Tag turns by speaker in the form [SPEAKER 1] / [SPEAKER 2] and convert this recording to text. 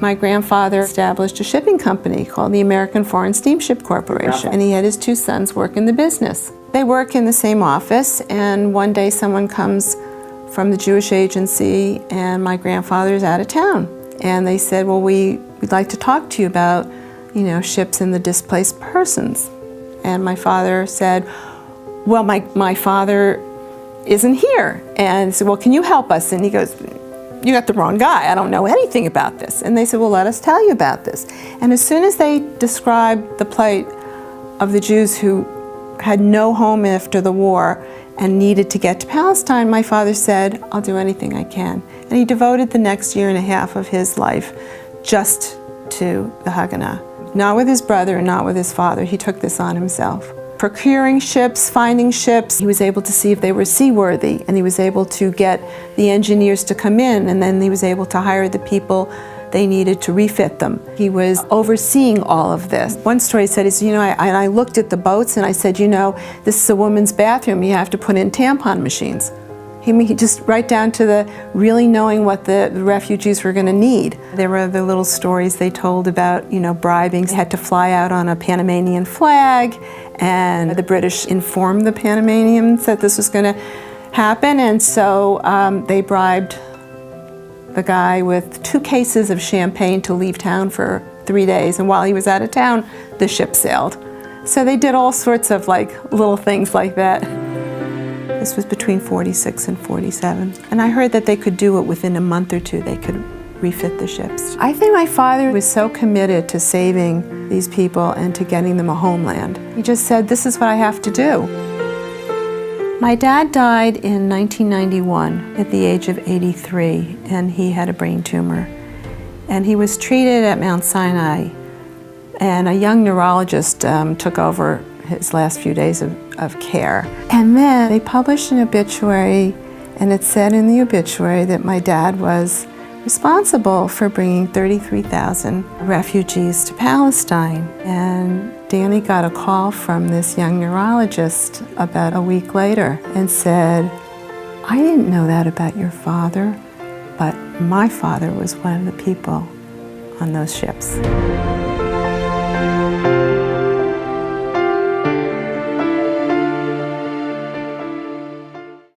[SPEAKER 1] My grandfather established a shipping company called the American Foreign Steamship Corporation, and he had his 2 sons work in the business. They work in the same office, and one day someone comes from the Jewish agency, and my grandfather's out of town. And they said, well, we'd like to talk to you about, ships and the displaced persons. And my father said, well, my father isn't here. And I said, well, can you help us? And he goes, you got the wrong guy. I don't know anything about this. And they said, well, let us tell you about this. And as soon as they described the plight of the Jews who had no home after the war and needed to get to Palestine, my father said, I'll do anything I can. And he devoted the next 1.5 years of his life just to the Haganah. Not with his brother and not with his father. He took this on himself. Procuring ships, finding ships, he was able to see if they were seaworthy, and he was able to get the engineers to come in, and then he was able to hire the people they needed to refit them. He was overseeing all of this. One story said, I looked at the boats and I said, this is a woman's bathroom, you have to put in tampon machines. He just right down to the really knowing what the refugees were going to need. There were the little stories they told about, bribing. They had to fly out on a Panamanian flag, and the British informed the Panamanians that this was going to happen, and so they bribed the guy with 2 cases of champagne to leave town for 3 days, and while he was out of town, the ship sailed. So they did all sorts of little things like that. This was between 46 and 47. And I heard that they could do it within a month or 2. They could refit the ships. I think my father was so committed to saving these people and to getting them a homeland. He just said, this is what I have to do. My dad died in 1991 at the age of 83, and he had a brain tumor. And he was treated at Mount Sinai, and a young neurologist took over his last few days of care. And then they published an obituary, and it said in the obituary that my dad was responsible for bringing 33,000 refugees to Palestine. And Danny got a call from this young neurologist about a week later and said, I didn't know that about your father, but my father was one of the people on those ships.